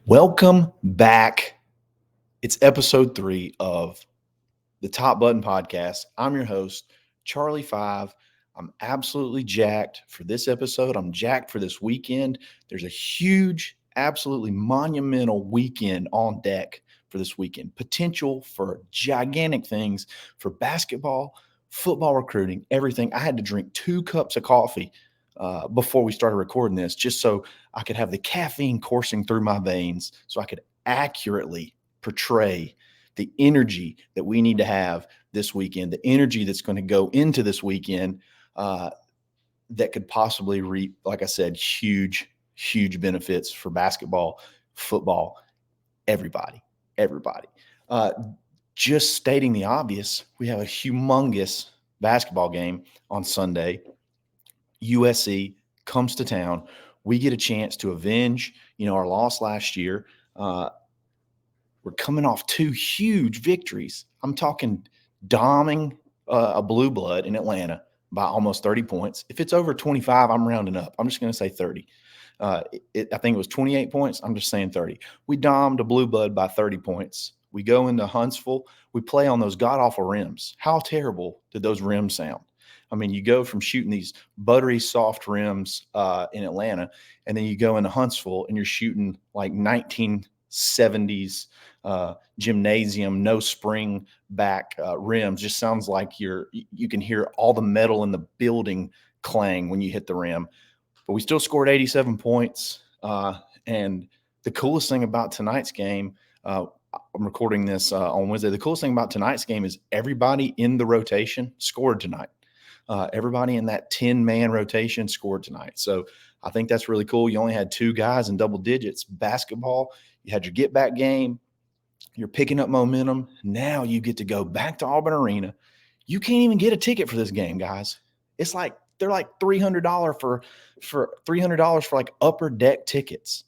Welcome back. It's episode 3 of the Top Button Podcast. I'm your host, Charlie Five. I'm absolutely jacked for this episode. I'm jacked for this weekend. There's a huge, absolutely monumental weekend on deck for this weekend. Potential for gigantic things for basketball, football recruiting, everything. I had to drink 2 cups of coffee before we started recording this, just so I could have the caffeine coursing through my veins so I could accurately portray the energy that we need to have this weekend, the energy that's going to go into this weekend that could possibly reap, like I said, huge benefits for basketball, football, everybody. Just stating the obvious, we have a humongous basketball game on Sunday. USC comes to town. We get a chance to avenge, our loss last year. We're coming off 2 huge victories. I'm talking doming a blue blood in Atlanta by almost 30 points. If it's over 25, I'm rounding up. I'm just going to say 30. I think it was 28 points. I'm just saying 30. We domed a blue blood by 30 points. We go into Huntsville. We play on those god-awful rims. How terrible did those rims sound? I mean, you go from shooting these buttery, soft rims in Atlanta, and then you go into Huntsville and you're shooting like 1970s gymnasium, no spring back rims. Just sounds like you can hear all the metal in the building clang when you hit the rim. But we still scored 87 points. And the coolest thing about tonight's game, I'm recording this on Wednesday. The coolest thing about tonight's game is everybody in the rotation scored tonight. Everybody in that 10-man rotation scored tonight. So I think that's really cool. You only had 2 guys in double digits. Basketball, you had your get-back game. You're picking up momentum. Now you get to go back to Auburn Arena. You can't even get a ticket for this game, guys. It's like they're like $300 for $300 for like upper deck tickets.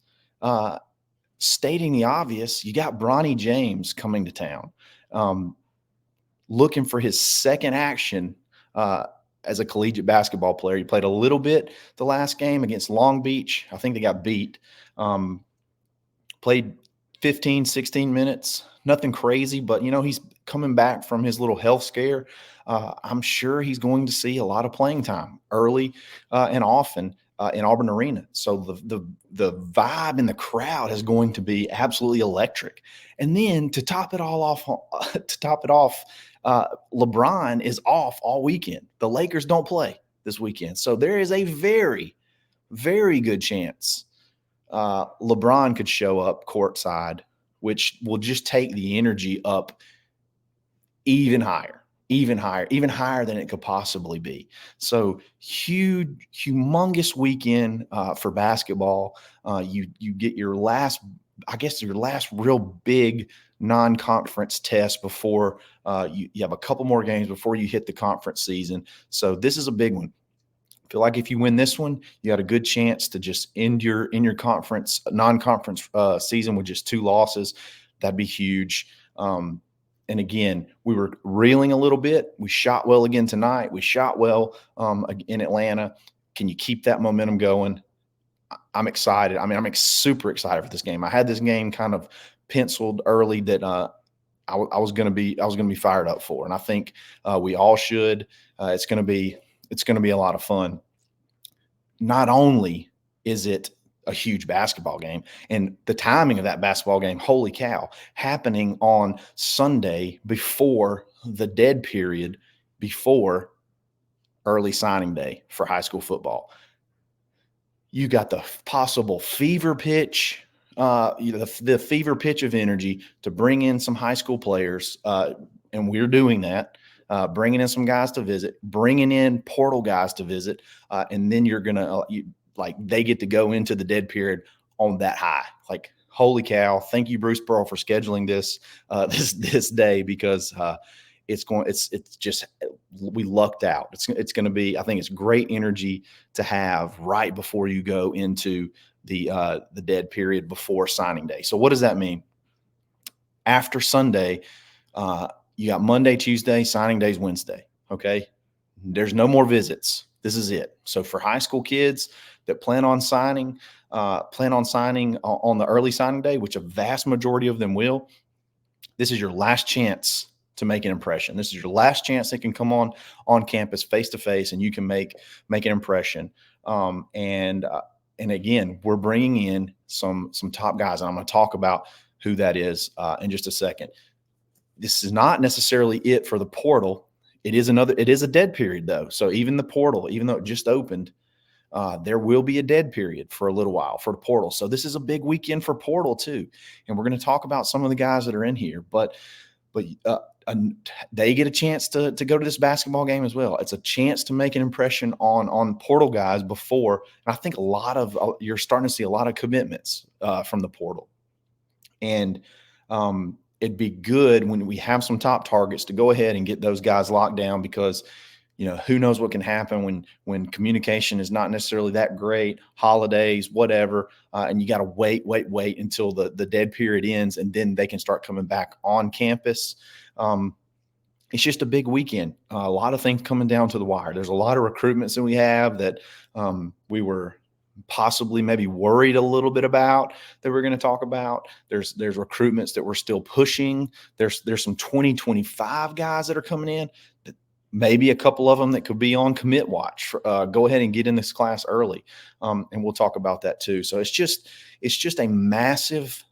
Stating the obvious, you got Bronny James coming to town, looking for his second action as a collegiate basketball player. He played a little bit the last game against Long Beach. I think they got beat. Played 15, 16 minutes. Nothing crazy, but, he's coming back from his little health scare. I'm sure he's going to see a lot of playing time early and often in Auburn Arena. So the vibe in the crowd is going to be absolutely electric. And then to top it off, LeBron is off all weekend. The Lakers don't play this weekend. So there is a very, very good chance LeBron could show up courtside, which will just take the energy up even higher than it could possibly be. So humongous weekend for basketball. You get your last real big non-conference test before you have a couple more games before you hit the conference season. So this is a big one. I feel like if you win this one, you got a good chance to just end your non-conference season with just 2 losses. That'd be huge. And again, we were reeling a little bit. We shot well again tonight. We shot well in Atlanta. Can you keep that momentum going? I'm excited. I mean, I'm super excited for this game. I had this game kind of penciled early that I was going to be fired up for, and I think we all should. It's going to be a lot of fun. Not only is it a huge basketball game, and the timing of that basketball game, holy cow, happening on Sunday before the dead period, before early signing day for high school football. You got the possible fever pitch, the fever pitch of energy to bring in some high school players, and we're doing that. Bringing in some guys to visit, bringing in portal guys to visit, and then you're gonna they get to go into the dead period on that high. Like, holy cow! Thank you, Bruce Pearl, for scheduling this this day, because we lucked out. It's going to be, I think it's great energy to have right before you go into the dead period before signing day. So what does that mean? After Sunday, you got Monday, Tuesday, signing day's Wednesday. Okay. There's no more visits. This is it. So for high school kids that plan on signing, plan on signing on the early signing day, which a vast majority of them will, this is your last chance to make an impression. This is your last chance they can come on campus face to face, and you can make an impression. And again, we're bringing in some top guys, and I'm going to talk about who that is in just a second. This is not necessarily it for the portal. It is a dead period though. So even the portal, even though it just opened, there will be a dead period for a little while for the portal. So this is a big weekend for portal too. And we're going to talk about some of the guys that are in here, but they get a chance to go to this basketball game as well. It's a chance to make an impression on portal guys before. And I think you're starting to see a lot of commitments from the portal. And it'd be good when we have some top targets to go ahead and get those guys locked down, because who knows what can happen when communication is not necessarily that great, holidays, whatever, and you got to wait until the dead period ends, and then they can start coming back on campus. It's just a big weekend. A lot of things coming down to the wire. There's a lot of recruitments that we have that we were possibly maybe worried a little bit about that we're going to talk about. There's recruitments that we're still pushing. There's some 2025 guys that are coming in. Maybe a couple of them that could be on commit watch. Go ahead and get in this class early, and we'll talk about that too. So it's just a massive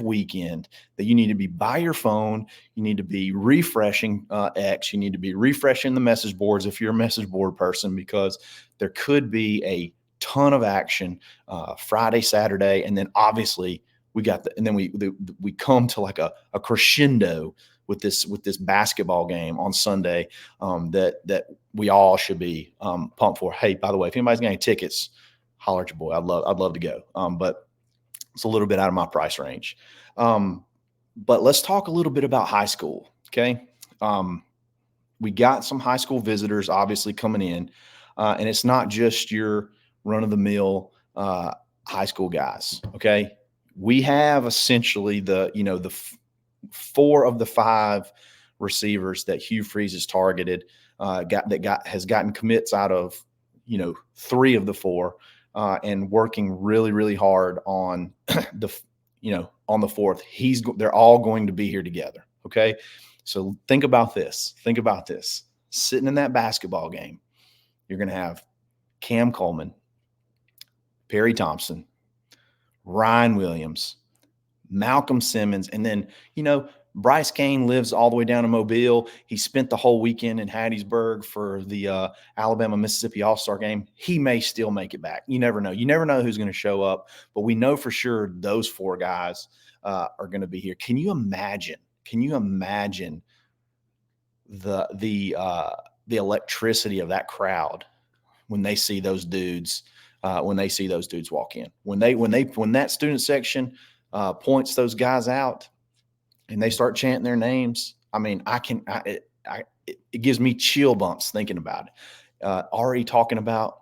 weekend that you need to be by your phone. You need to be refreshing X. You need to be refreshing the message boards if you're a message board person, because there could be a ton of action Friday, Saturday, and then obviously we come to like a crescendo with this basketball game on Sunday that we all should be pumped for. Hey, by the way, if anybody's got any tickets, holler at your boy. I'd love to go. But it's a little bit out of my price range. But let's talk a little bit about high school. Okay. We got some high school visitors obviously coming in, and it's not just your run of the mill high school guys. Okay. We have essentially the 4 of the 5 receivers that Hugh Freeze has targeted has gotten commits out of 3 of the 4, and working really, really hard on on the 4th. They're all going to be here together. Okay, so think about this. Sitting in that basketball game, you're going to have Cam Coleman, Perry Thompson, Ryan Williams, Malcolm Simmons, and then, Bryce Kane lives all the way down in Mobile. He spent the whole weekend in Hattiesburg for the Alabama-Mississippi All-Star game. He may still make it back. You never know. You never know who's going to show up, but we know for sure those 4 guys are going to be here. Can you imagine the electricity of that crowd when they see those dudes walk in? When that student section points those guys out and they start chanting their names, I mean, it gives me chill bumps thinking about it. Already talking about,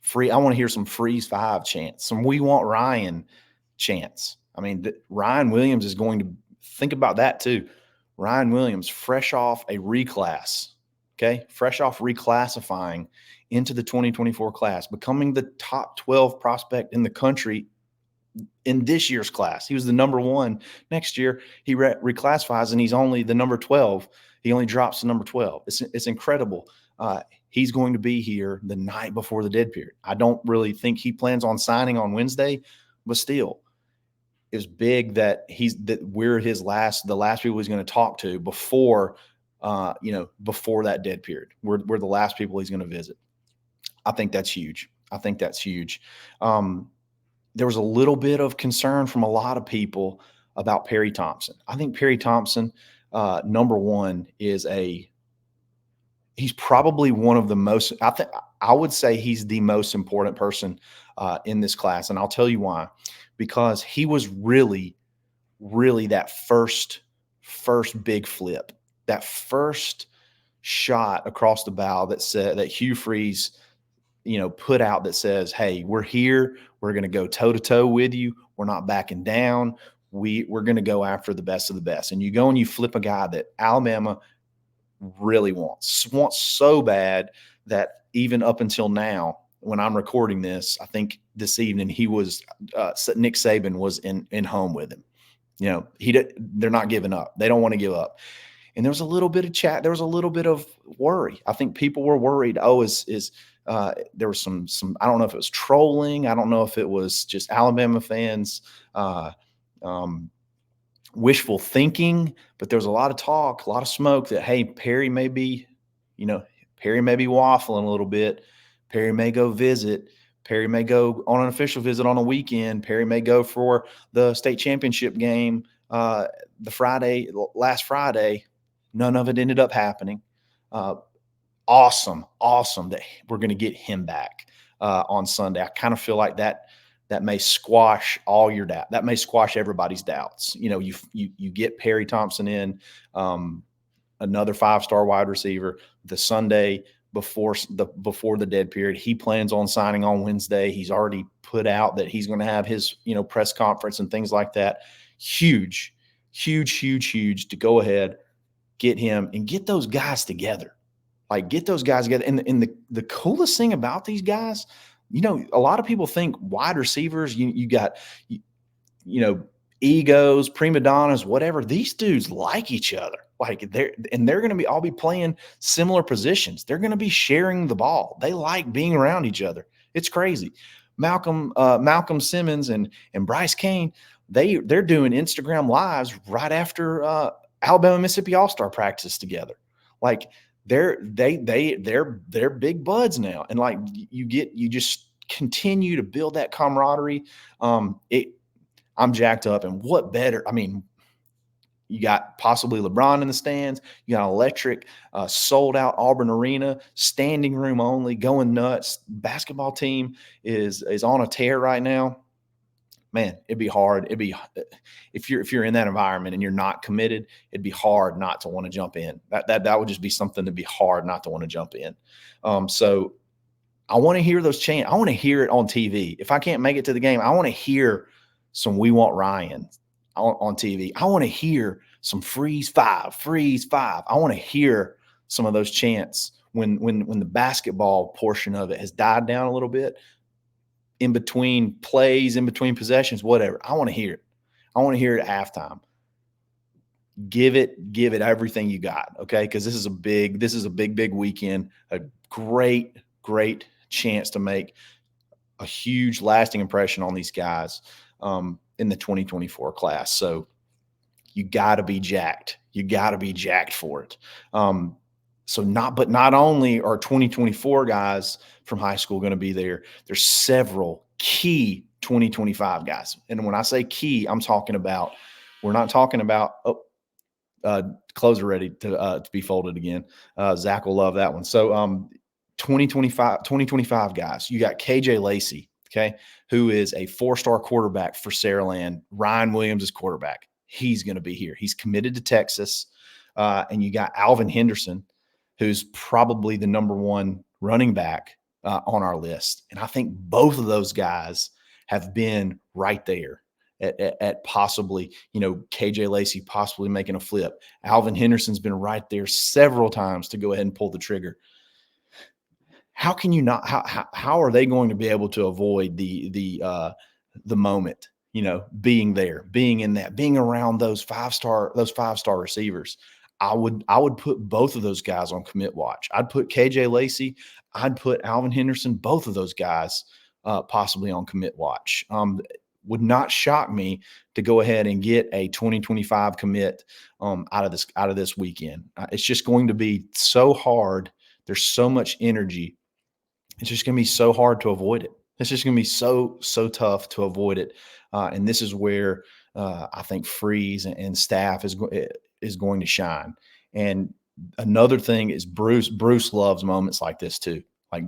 free. I want to hear some Freeze 5 chants, some We Want Ryan chants. I mean, Ryan Williams is going to think about that too. Ryan Williams, fresh off a reclass, fresh off reclassifying into the 2024 class, becoming the top 12 prospect in the country in this year's class. He was the number 1. Next year, he reclassifies and he's only the number 12. He only drops to number 12. It's incredible. He's going to be here the night before the dead period. I don't really think he plans on signing on Wednesday, but still, it was big that we're the last people he's going to talk to before that dead period. We're the last people he's going to visit. I think that's huge. There was a little bit of concern from a lot of people about Perry Thompson. I think Perry Thompson, number 1, he's probably one of the most, I would say he's the most important person in this class. And I'll tell you why. Because he was really, really that first big flip, that first shot across the bow that Hugh Freeze, put out that says, hey, we're here. We're going to go toe-to-toe with you. We're not backing down. We're going to go after the best of the best. And you go and you flip a guy that Alabama really wants so bad that even up until now, when I'm recording this, I think this evening Nick Saban was in home with him. They're not giving up. They don't want to give up. And there was a little bit of chat. There was a little bit of worry. I think people were worried. Oh, there was some, I don't know if it was trolling. I don't know if it was just Alabama fans, wishful thinking, but there was a lot of talk, a lot of smoke that, hey, Perry may be waffling a little bit. Perry may go visit. Perry may go on an official visit on a weekend. Perry may go for the state championship game last Friday. None of it ended up happening. Awesome that we're going to get him back on Sunday. I kind of feel like that may squash all your doubt. That may squash everybody's doubts. You get Perry Thompson in, another 5-star wide receiver, the Sunday before the dead period. He plans on signing on Wednesday. He's already put out that he's going to have his press conference and things like that. Huge to go ahead, get him and get those guys together. Like, get those guys together. And the coolest thing about these guys, a lot of people think wide receivers, you got egos, prima donnas, whatever. These dudes like each other. Like, they're going to all be playing similar positions. They're going to be sharing the ball. They like being around each other. It's crazy. Malcolm Simmons and Bryce Kane, they're doing Instagram lives right after Alabama Mississippi All-Star practice together. Like, they're big buds now. And like, you just continue to build that camaraderie. I'm jacked up. And what better? I mean, you got possibly LeBron in the stands. You got an electric, sold out Auburn Arena, standing room only, going nuts. Basketball team is on a tear right now. Man, it'd be hard. If you're in that environment and you're not committed, it'd be hard not to want to jump in. That would just be something to be hard not to want to jump in. So I want to hear those chants. I want to hear it on TV. If I can't make it to the game, I want to hear some "We Want Ryan" on TV. I want to hear some freeze five. I want to hear some of those chants when the basketball portion of it has died down a little bit, in between plays, in between possessions, whatever. I want to hear it. I want to hear it at halftime. Give it everything you got, okay? Because this is a big weekend. A great chance to make a huge lasting impression on these guys in the 2024 class. So you got to be jacked. You got to be jacked for it. But not only are 2024 guys from high school going to be there, there's several key 2025 guys. And when I say key, we're not talking about, clothes are ready to be folded again. Zach will love that one. So 2025 guys, you got KJ Lacey, okay, who is a 4-star quarterback for Saraland. Ryan Williams is quarterback. He's going to be here. He's committed to Texas. And you got Alvin Henderson, who's probably the number 1 running back on our list. And I think both of those guys have been right there at possibly, KJ Lacey possibly making a flip. Alvin Henderson's been right there several times to go ahead and pull the trigger. How can you not? How are they going to be able to avoid the moment? Being there, being in that, being around those 5-star receivers. I would put both of those guys on commit watch. I'd put KJ Lacey. I'd put Alvin Henderson. Both of those guys possibly on commit watch. Would not shock me to go ahead and get a 2025 commit out of this weekend. It's just going to be so hard. There's so much energy. It's just going to be so hard to avoid it. It's just going to be so tough to avoid it. And this is where I think Freeze and staff is going to shine. And another thing is Bruce loves moments like this too. Like,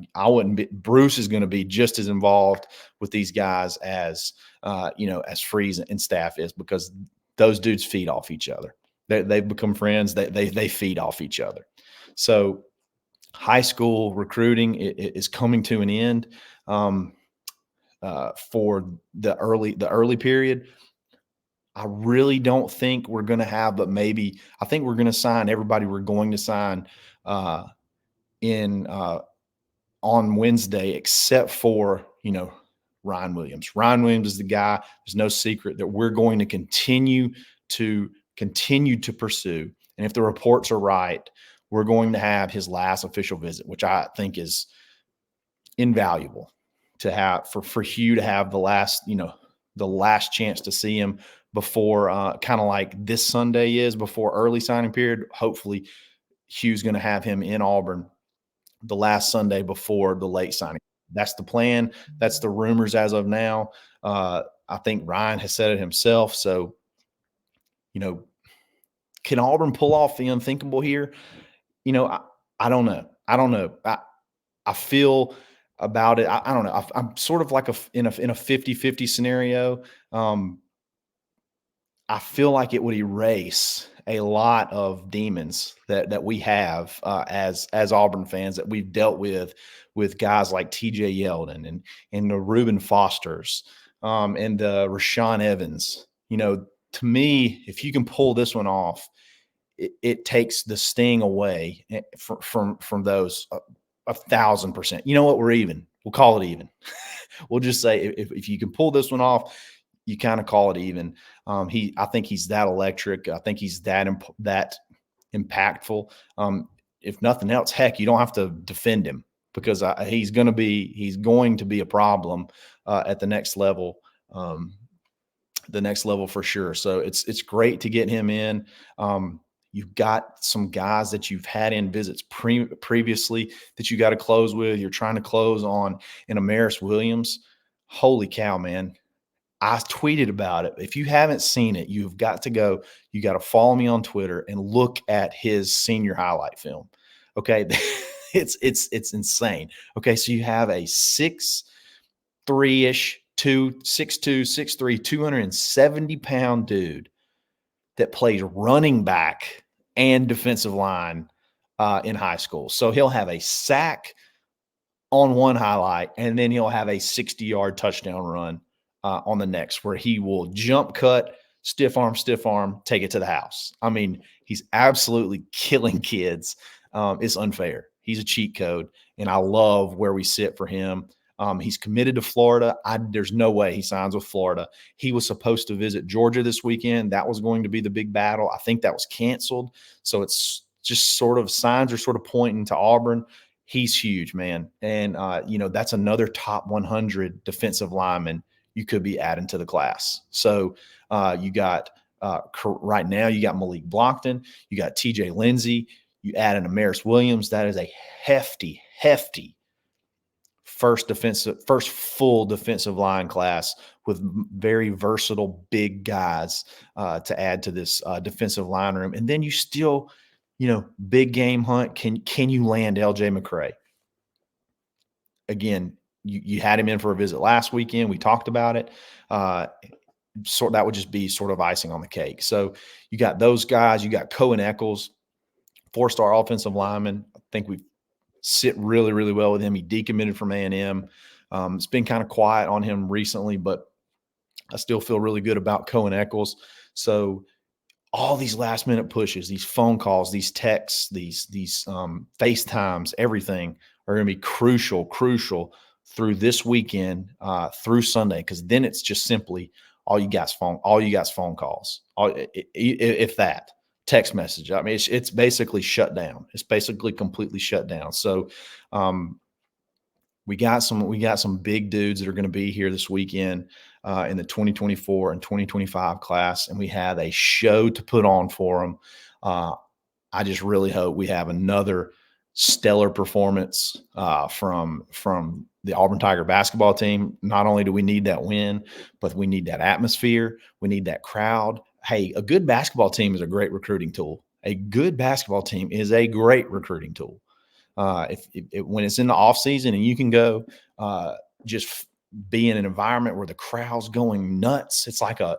Bruce is going to be just as involved with these guys as Freeze and staff is, because those dudes feed off each other. They've become friends. They feed off each other. So high school recruiting is coming to an end for the early period. I really don't think we're going to have, but maybe I think we're going to sign everybody we're going to sign on Wednesday, except for, Ryan Williams. Ryan Williams is the guy. There's no secret that we're going to continue to pursue. And if the reports are right, we're going to have his last official visit, which I think is invaluable to have for Hugh to have the last chance to see him before kind of like this Sunday is before early signing period. Hopefully Hugh's going to have him in Auburn the last Sunday before the late signing. That's the plan. That's the rumors as of now. I think Ryan has said it himself. So, can Auburn pull off the unthinkable here? I don't know. I feel about it. I don't know. I'm sort of like in a 50-50 scenario. I feel like it would erase a lot of demons that we have as Auburn fans that we've dealt with guys like T.J. Yeldon and the Reuben Fosters and Rashawn Evans. To me, if you can pull this one off, it takes the sting away from those 1,000%. You know what? We're even. We'll call it even. We'll just say if you can pull this one off, you kind of call it even. I think he's that electric. I think he's that impactful. If nothing else, heck, you don't have to defend him because he's going to be a problem at the next level. The next level for sure. So it's great to get him in. You've got some guys that you've had in visits previously that you got to close with. You're trying to close on an Amaris Williams. Holy cow, man. I tweeted about it. If you haven't seen it, you've got to go. You got to follow me on Twitter and look at his senior highlight film. Okay. It's insane. Okay. So you have a 6'3-ish, 6'2", 6'3", 270-pound dude that plays running back and defensive line in high school. So he'll have a sack on one highlight, and then he'll have a 60-yard touchdown run on the next, where he will jump cut, stiff arm, take it to the house. I mean, he's absolutely killing kids. It's unfair. He's a cheat code, and I love where we sit for him. He's committed to Florida. There's no way he signs with Florida. He was supposed to visit Georgia this weekend. That was going to be the big battle. I think that was canceled. So it's just sort of signs are sort of pointing to Auburn. He's huge, man. And, that's another top 100 defensive lineman you could be adding to the class. So you got right now, you got Malik Blockton, you got TJ Lindsey, you add an Amaris Williams. That is a hefty first full defensive line class with very versatile big guys to add to this defensive line room. And then you still, big game hunt. Can you land LJ McCray? Again, you had him in for a visit last weekend. We talked about it. That would just be sort of icing on the cake. So you got those guys. You got Cohen Eccles, 4-star offensive lineman. I think we sit really, really well with him. He decommitted from A&M. It's been kind of quiet on him recently, but I still feel really good about Cohen Eccles. So all these last minute pushes, these phone calls, these texts, these FaceTimes, everything are going to be crucial through this weekend, through Sunday, because then it's just simply all you got is phone calls, if that. Text message. I mean, it's basically shut down. It's basically completely shut down. So we got some big dudes that are going to be here this weekend in the 2024 and 2025 class, and we have a show to put on for them. I just really hope we have another stellar performance from the Auburn Tiger basketball team. Not only do we need that win, but we need that atmosphere. We need that crowd. Hey, a good basketball team is a great recruiting tool. A good basketball team is a great recruiting tool. When it's in the off season and you can go just be in an environment where the crowd's going nuts, it's like a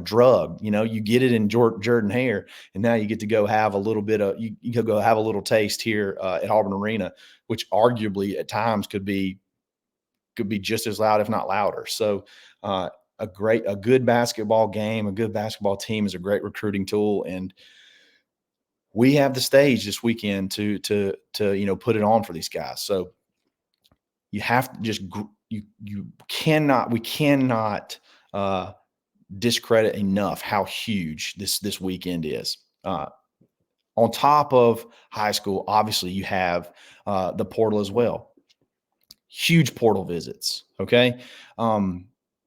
drug. You get it in Jordan Hare, and now you get to go have a little bit of you can go have a little taste here at Auburn Arena, which arguably at times could be just as loud, if not louder. So a good basketball game, a good basketball team is a great recruiting tool. And we have the stage this weekend to put it on for these guys. So you have to just we cannot discredit enough how huge this weekend is. On top of high school, obviously you have the portal as well. Huge portal visits. Okay.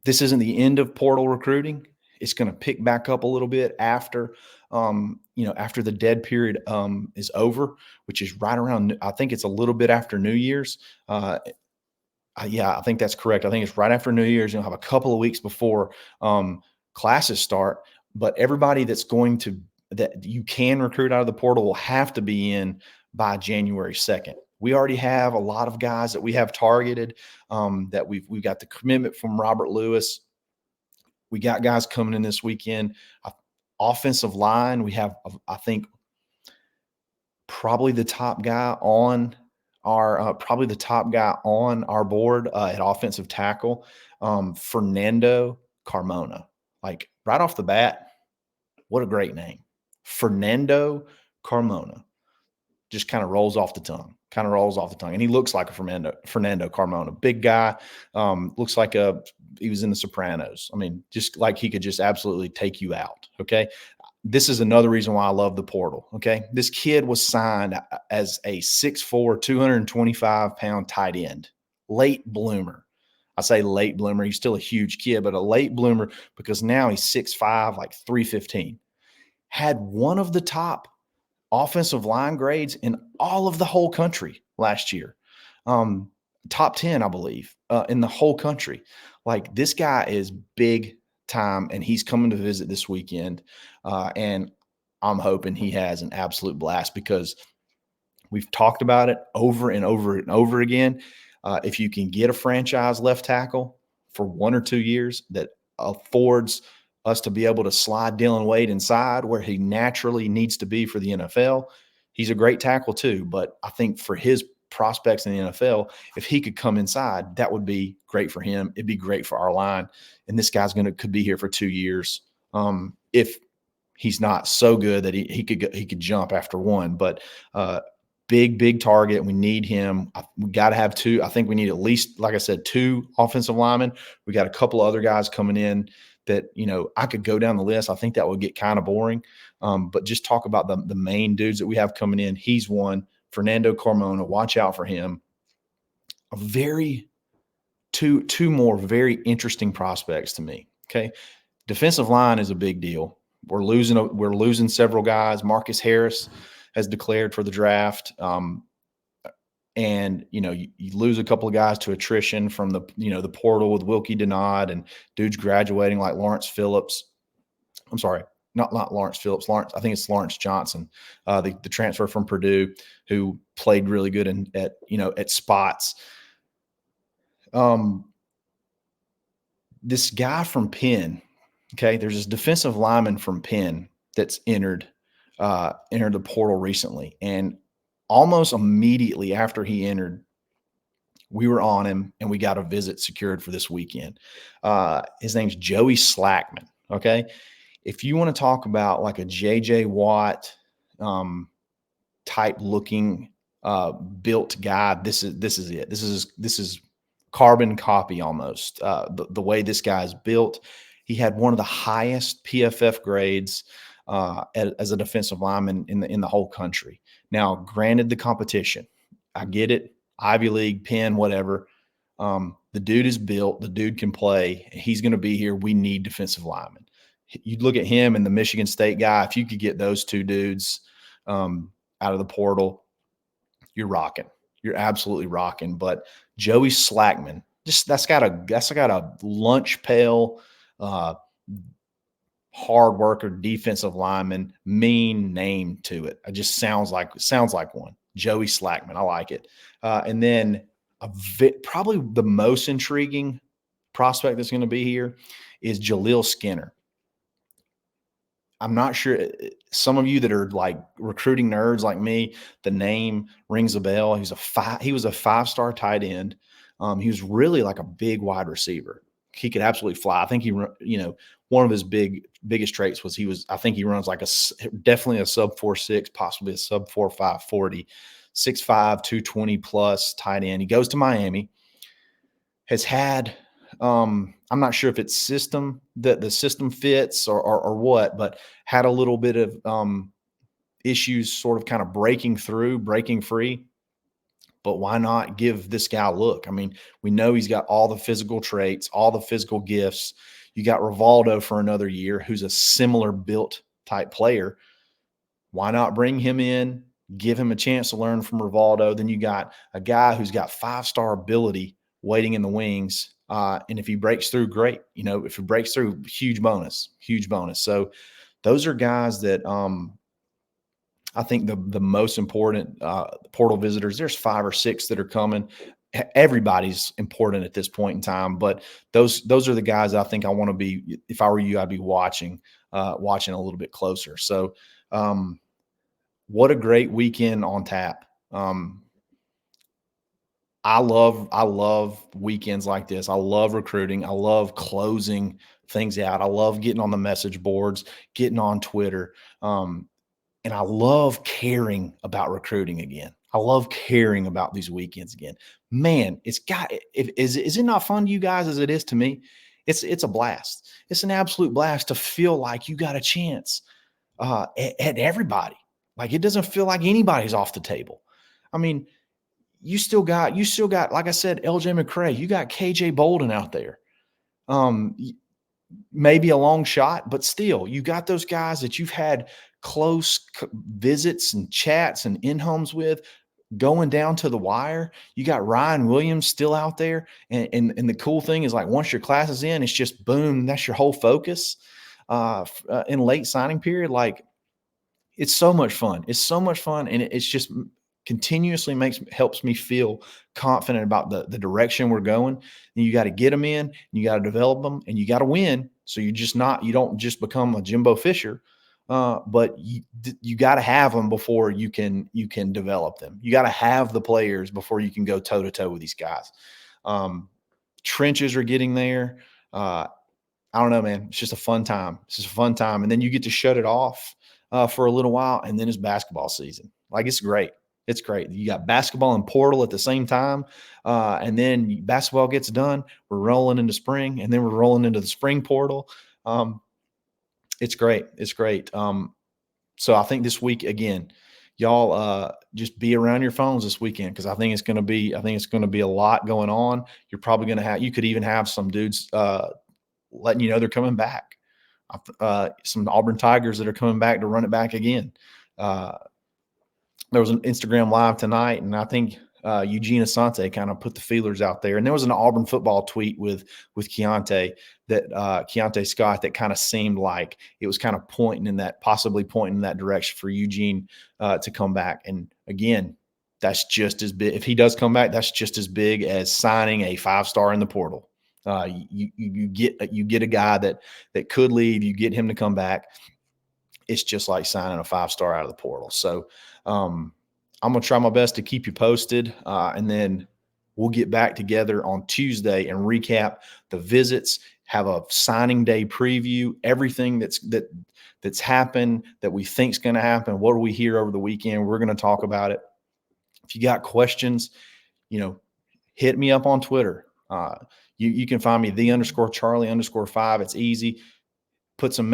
This isn't the end of portal recruiting. It's going to pick back up a little bit after the dead period is over, which is right around, I think it's a little bit after New Year's. Yeah, I think that's correct. I think it's right after New Year's. You'll have a couple of weeks before classes start, but everybody that you can recruit out of the portal will have to be in by January 2nd. We already have a lot of guys that we have targeted, that we've got the commitment from Robert Lewis. We got guys coming in this weekend. Offensive line, we have, I think, probably the top guy on our board at offensive tackle, Fernando Carmona. Like right off the bat, what a great name, Fernando Carmona. Just kind of rolls off the tongue. And he looks like a Fernando Carmona, big guy. Looks like he was in The Sopranos. I mean, just like he could just absolutely take you out. Okay. This is another reason why I love the portal. Okay. This kid was signed as a 6'4", 225-pound tight end, late bloomer. I say late bloomer. He's still a huge kid, but a late bloomer because now he's 6'5", like 315. Had one of the top offensive line grades in all of the whole country last year. Top 10, I believe, in the whole country. Like, this guy is big time, and he's coming to visit this weekend. And I'm hoping he has an absolute blast because we've talked about it over and over and over again. If you can get a franchise left tackle for 1 or 2 years that affords us to be able to slide Dylan Wade inside where he naturally needs to be for the NFL, he's a great tackle too. But I think for his prospects in the NFL, if he could come inside, that would be great for him. It'd be great for our line. And this guy's could be here for 2 years. If he's not so good that he could jump after one, but big target. We need him. We got to have two. I think we need at least, like I said, 2 offensive linemen. We got a couple of other guys coming in that, I could go down the list. I think that would get kind of boring. But just talk about the main dudes that we have coming in. He's one. Fernando Carmona, watch out for him. Two more very interesting prospects to me. Okay. Defensive line is a big deal. We're losing several guys. Marcus Harris has declared for the draft. And you lose a couple of guys to attrition from the portal with Wilkie Denard and dudes graduating like Lawrence Phillips. I'm sorry, not Lawrence Phillips. I think it's Lawrence Johnson, the transfer from Purdue, who played really good at spots. This guy from Penn. Okay, there's this defensive lineman from Penn that's entered the portal recently, and almost immediately after he entered, we were on him and we got a visit secured for this weekend. His name's Joey Slackman. Okay. If you want to talk about like a JJ Watt type looking built guy, this is it. This is carbon copy almost. The way this guy's built, he had one of the highest PFF grades as a defensive lineman in the whole country. Now, granted, the competition, I get it, Ivy League, Penn, whatever. The dude is built. The dude can play. He's going to be here. We need defensive linemen. You look at him and the Michigan State guy. If you could get those two dudes out of the portal, you're rocking. You're absolutely rocking. But Joey Slackman, that's got a lunch pail, hard worker, defensive lineman, mean name to it. It just sounds like one. Joey Slackman. I like it. And then probably the most intriguing prospect that's going to be here is Jaleel Skinner. I'm not sure. Some of you that are like recruiting nerds like me, the name rings a bell. He was a 5-star tight end. He was really like a big wide receiver. he could absolutely fly. I think one of his biggest traits was I think he runs like definitely a sub 4.6, possibly a sub 4.5 40, 6'5", 220 plus tight end. He goes to Miami, has had I'm not sure if it's the system fits or what, but had a little bit of issues sort of kind of breaking free. But why not give this guy a look? I mean, we know he's got all the physical traits, all the physical gifts. You got Rivaldo for another year, who's a similar built type player. Why not bring him in, give him a chance to learn from Rivaldo? Then you got a guy who's got 5-star ability waiting in the wings. And if he breaks through, great. If he breaks through, huge bonus. So those are guys that I think the most important portal visitors, there's 5 or 6 that are coming. Everybody's important at this point in time, but those are the guys I think I want to be. If I were you, I'd be watching a little bit closer. So what a great weekend on tap. I love weekends like this. I love recruiting. I love closing things out. I love getting on the message boards, getting on Twitter. And I love caring about recruiting again. I love caring about these weekends again. Man, is it not fun to you guys as it is to me? It's a blast. It's an absolute blast to feel like you got a chance at everybody. Like, it doesn't feel like anybody's off the table. I mean, you still got, like I said, LJ McCray. You got KJ Bolden out there. Maybe a long shot, but still, you got those guys that you've had close visits and chats and in-homes with, going down to the wire. You got Ryan Williams still out there. And the cool thing is, like, once your class is in, it's just boom, that's your whole focus in late signing period. Like, it's so much fun. It's so much fun. And it's just continuously helps me feel confident about the direction we're going. And you got to get them in, and you got to develop them, and you got to win. So you don't just become a Jimbo Fisher, but you got to have them before you can develop them. You got to have the players before you can go toe to toe with these guys. Trenches are getting there. I don't know, man. It's just a fun time. And then you get to shut it off for a little while, and then it's basketball season. Like, it's great. It's great. You got basketball and portal at the same time. And then basketball gets done. We're rolling into spring, and then we're rolling into the spring portal. It's great. It's great. So I think this week, again, y'all just be around your phones this weekend, because I think it's going to be a lot going on. You're probably going to you could even have some dudes letting you know they're coming back. Some Auburn Tigers that are coming back to run it back again. There was an Instagram live tonight, and I think Eugene Asante kind of put the feelers out there. And there was an Auburn football tweet with Keontae Scott that kind of seemed like it was kind of possibly pointing in that direction for Eugene to come back. And again, that's just as big. If he does come back, that's just as big as signing a 5-star in the portal. You get a guy that could leave. You get him to come back. It's just like signing a 5-star out of the portal. So I'm going to try my best to keep you posted. And then we'll get back together on Tuesday and recap the visits, have a signing day preview, everything that's happened that we think is going to happen. What do we hear over the weekend? We're going to talk about it. If you got questions, hit me up on Twitter. You can find me _Charlie_5. It's easy. Put some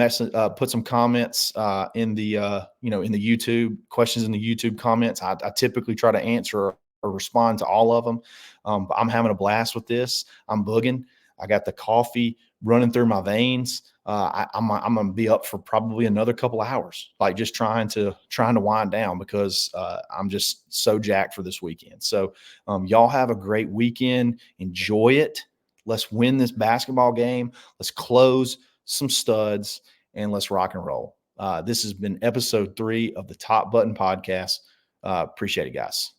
comments in the YouTube questions in the YouTube comments. I typically try to answer or respond to all of them. But I'm having a blast with this. I'm booging. I got the coffee running through my veins. I'm gonna be up for probably another couple of hours, like just trying to wind down, because I'm just so jacked for this weekend. So y'all have a great weekend. Enjoy it. Let's win this basketball game. Let's close some studs, and let's rock and roll. This has been episode 3 of the Top Button Podcast. Appreciate it, guys.